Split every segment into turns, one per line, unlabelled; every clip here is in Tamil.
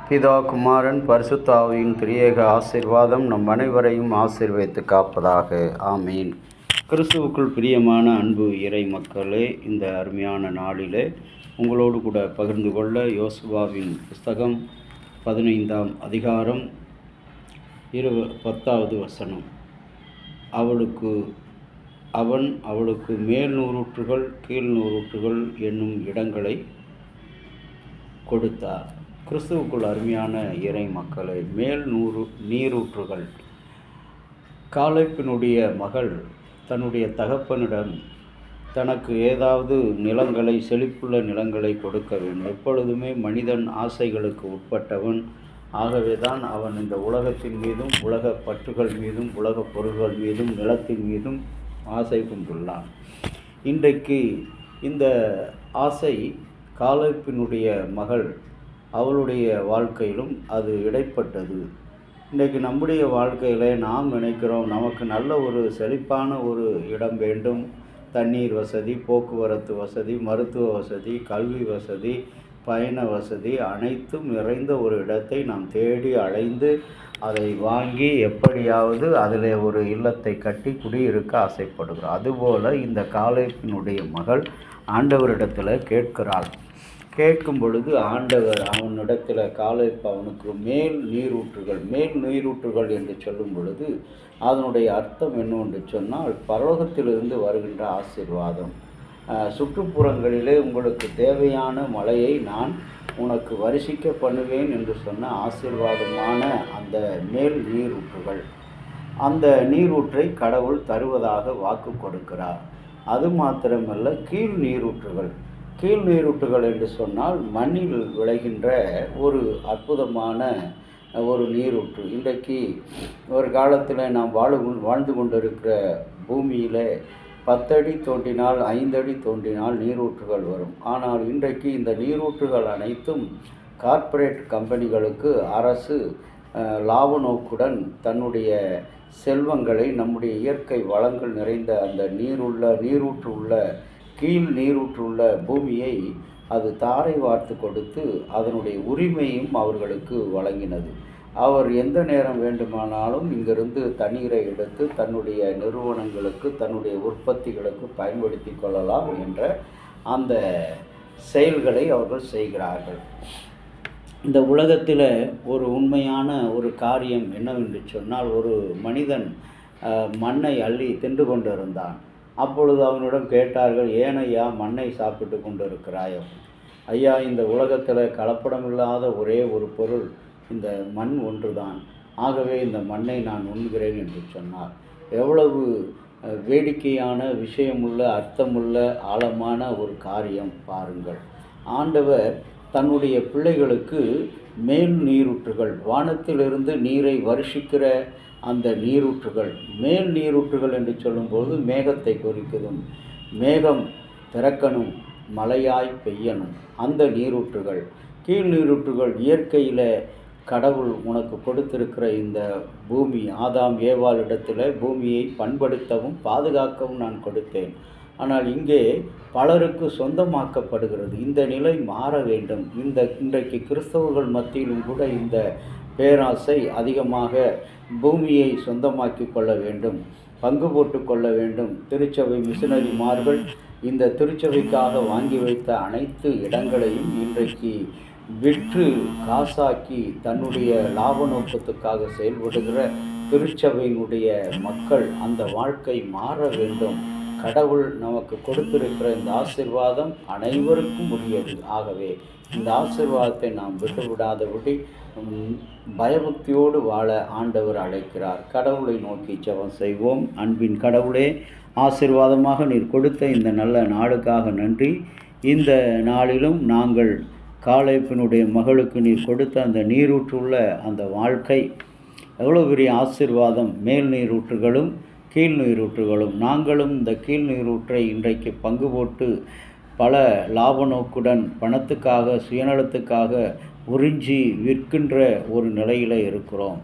பிதா, குமாரன், பரிசுத்த ஆவியின் திரியேக ஆசீர்வாதம் நம் அனைவரையும் ஆசீர்வதித்து காப்பதாக. ஆமீன். கிறிஸ்துவுக்குள் பிரியமான அன்பு இறை மக்களே, இந்த அருமையான நாளிலே உங்களோடு கூட பகிர்ந்து கொள்ள யோசுவாவின் புஸ்தகம் 15ஆம் அதிகாரம் 10வது வசனம். அவன் அவளுக்கு மேல் நூறூற்றுகள் கீழ் நூறூற்றுகள் என்னும் இடங்களை கொடுத்தார். கிறிஸ்துவுக்குள் அருமையான இறை மக்களை, மேல் நீரூற்றுகள். காலேப்பினுடைய மகள் தன்னுடைய தகப்பனிடம் தனக்கு ஏதாவது நிலங்களை, செழிப்புள்ள நிலங்களை கொடுக்க வேண்டும். எப்பொழுதுமே மனிதன் ஆசைகளுக்கு உட்பட்டவன். ஆகவே தான் அவன் இந்த உலகத்தின் மீதும், உலக பற்றுகள் மீதும், உலக பொருள்கள் மீதும், நிலத்தின் மீதும் ஆசை கொண்டுள்ளான். இன்றைக்கு இந்த ஆசை காலேப்பினுடைய மகள் அவளுடைய வாழ்க்கையிலும் அது இடைப்பட்டது. இன்றைக்கு நம்முடைய வாழ்க்கையில் நாம் நினைக்கிறோம், நமக்கு நல்ல ஒரு செழிப்பான ஒரு இடம் வேண்டும். தண்ணீர் வசதி, போக்குவரத்து வசதி, மருத்துவ வசதி, கல்வி வசதி, பயண வசதி அனைத்தும் நிறைந்த ஒரு இடத்தை நாம் தேடி அலைந்து அதை வாங்கி எப்படியாவது அதில் ஒரு இல்லத்தை கட்டி குடியிருக்க ஆசைப்படுகிறோம். அதுபோல் இந்த காலேப்பினுடைய மகள் ஆண்டவரிடத்தில் கேட்கிறாள். கேட்கும் பொழுது ஆண்டவர் அவனிடத்தில் காலேப் அவனுக்கு மேல் நீரூற்றுகள் என்று சொல்லும் பொழுது அதனுடைய அர்த்தம் என்னவென்று சொன்னால், பரலோகத்திலிருந்து வருகின்ற ஆசீர்வாதம். சுற்றுப்புறங்களிலே உங்களுக்கு தேவையான மழையை நான் உனக்கு வருஷிக்க பண்ணுவேன் என்று சொன்ன ஆசீர்வாதமான அந்த மேல் நீரூற்றுகள். அந்த நீரூற்றை கடவுள் தருவதாக வாக்கு கொடுக்கிறார். அது மாத்திரமல்ல, கீழ் நீரூற்றுகள் என்று சொன்னால் மண்ணில் விளைகின்ற ஒரு அற்புதமான ஒரு நீரூற்று. இன்றைக்கு ஒரு காலத்தில் நாம் வாழ்ந்து கொண்டிருக்கிற பூமியில் 10 அடி தோண்டினால் 5 அடி தோண்டினால் நீரூற்றுகள் வரும். ஆனால் இன்றைக்கு இந்த நீரூற்றுகள் அனைத்தும் கார்ப்பரேட் கம்பெனிகளுக்கு அரசு லாப நோக்குடன் தன்னுடைய செல்வங்களை, நம்முடைய இயற்கை வளங்கள் நிறைந்த அந்த நீரூற்று உள்ள கீழ் நீரூற்றுள்ள பூமியை அது தாரை வார்த்து கொடுத்து அதனுடைய உரிமையும் அவர்களுக்கு வழங்கினது. அவர் எந்த நேரம் வேண்டுமானாலும் இங்கிருந்து தண்ணீரை எடுத்து தன்னுடைய நிறுவனங்களுக்கு, தன்னுடைய உற்பத்திகளுக்கு பயன்படுத்தி கொள்ளலாம் என்ற அந்த செயல்களை அவர்கள் செய்கிறார்கள். இந்த உலகத்தில் ஒரு உண்மையான ஒரு காரியம் என்னவென்று சொன்னால், ஒரு மனிதன் மண்ணை அள்ளி தின்று கொண்டிருந்தான். அப்பொழுது அவனிடம் கேட்டார்கள், ஏன் ஐயா மண்ணை சாப்பிட்டு கொண்டு இருக்கிறாயோ? ஐயா, இந்த உலகத்தில் கலப்படமில்லாத ஒரே ஒரு பொருள் இந்த மண் ஒன்றுதான். ஆகவே இந்த மண்ணை நான் உண்கிறேன் என்று சொன்னார். எவ்வளவு வேடிக்கையான விஷயமுள்ள, அர்த்தமுள்ள, ஆழமான ஒரு காரியம் பாருங்கள். ஆண்டவர் தன்னுடைய பிள்ளைகளுக்கு மேல் நீரூற்றுகள், வானத்திலிருந்து நீரை வருஷிக்கிற அந்த நீரூற்றுகள், மேல் நீரூற்றுகள் என்று சொல்லும்போது மேகத்தை குறிக்குதும். மேகம் திறக்கணும், மழையாய் பெய்யணும் அந்த நீரூற்றுகள். கீழ் நீரூற்றுகள் இயற்கையில் கடவுள் உனக்கு கொடுத்திருக்கிற இந்த பூமி, ஆதாம் ஏவாளிடத்தில் பூமியை பண்படுத்தவும் பாதுகாக்கவும் நான் கொடுத்தேன். ஆனால் இங்கே பலருக்கு சொந்தமாக்கப்படுகிறது. இந்த நிலை மாற வேண்டும். இன்றைக்கு கிறிஸ்தவர்கள் மத்தியிலும் கூட இந்த பேராசை அதிகமாக பூமியை சொந்தமாக்கி கொள்ள வேண்டும், பங்கு போட்டு கொள்ள வேண்டும். திருச்சபை மிஷனரிமார்கள் இந்த திருச்சபைக்காக வாங்கி வைத்த அனைத்து இடங்களையும் இன்றைக்கு விற்று காசாக்கி தன்னுடைய லாப நோக்கத்துக்காக செயல்படுகிற திருச்சபையினுடைய மக்கள் அந்த வாழ்க்கை மாற வேண்டும். கடவுள் நமக்கு கொடுத்திருக்கிற இந்த ஆசீர்வாதம் அனைவருக்கும் உரியது. ஆகவே இந்த ஆசீர்வாதத்தை நாம் விட்டுவிடாதபடி பயபக்தியோடு வாழ ஆண்டவர் அழைக்கிறார். கடவுளை நோக்கி ஜெபம் செய்வோம். அன்பின் கடவுளே, ஆசீர்வாதமாக நீர் கொடுத்த இந்த நல்ல நாளுக்காக நன்றி. இந்த நாளிலும் நாங்கள் காலேப்பினுடைய மகளுக்கு நீர் கொடுத்த அந்த நீரூற்றுள்ள அந்த வாழ்க்கை எவ்வளோ பெரிய ஆசீர்வாதம். மேல் நீரூற்றுகளும் கீழ் நீரூற்றுகளும். நாங்களும் இந்த கீழ் நீரூற்றை இன்றைக்கு பங்கு போட்டு பல லாப நோக்குடன், பணத்துக்காக, சுயநலத்துக்காக உறிஞ்சி விற்கின்ற ஒரு நிலையில் இருக்கிறோம்.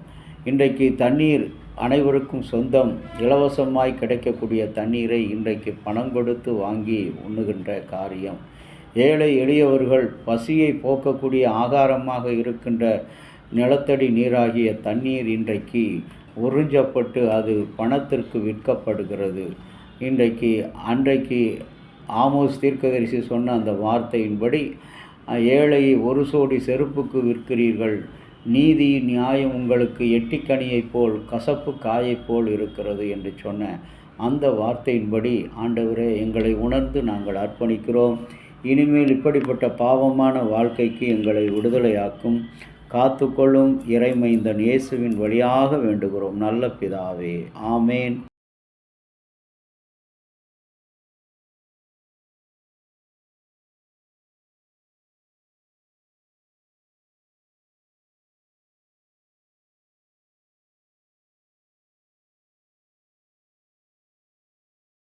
இன்றைக்கு தண்ணீர் அனைவருக்கும் சொந்தம். இலவசமாய் கிடைக்கக்கூடிய தண்ணீரை இன்றைக்கு பணம் கொடுத்து வாங்கி உண்ணுகின்ற காரியம். ஏழை எளியவர்கள் பசியை போக்கக்கூடிய ஆகாரமாக இருக்கின்ற நிலத்தடி நீராகிய தண்ணீர் இன்றைக்கு உறிஞ்சப்பட்டு அது பணத்திற்கு விற்கப்படுகிறது. அன்றைக்கு ஆமோஸ் தீர்க்கதரிசி சொன்ன அந்த வார்த்தையின்படி, ஏழையை ஒரு சோடி செருப்புக்கு விற்கிறீர்கள், நீதி நியாயம் உங்களுக்கு எட்டிக்கனியைப் போல் கசப்பு காயைப் போல் இருக்கிறது என்று சொன்ன அந்த வார்த்தையின்படி ஆண்டவரே, எங்களை உணர்ந்து நாங்கள் அர்ப்பணிக்கிறோம். இனிமேல் இப்படிப்பட்ட பாவமான வாழ்க்கைக்கு எங்களை விடுதலையாக்கும், காத்துக்கொள்ளும். இறைமைந்தன் இயேசுவின் வழியாக வேண்டுகிறோம் நல்ல பிதாவே. ஆமேன்.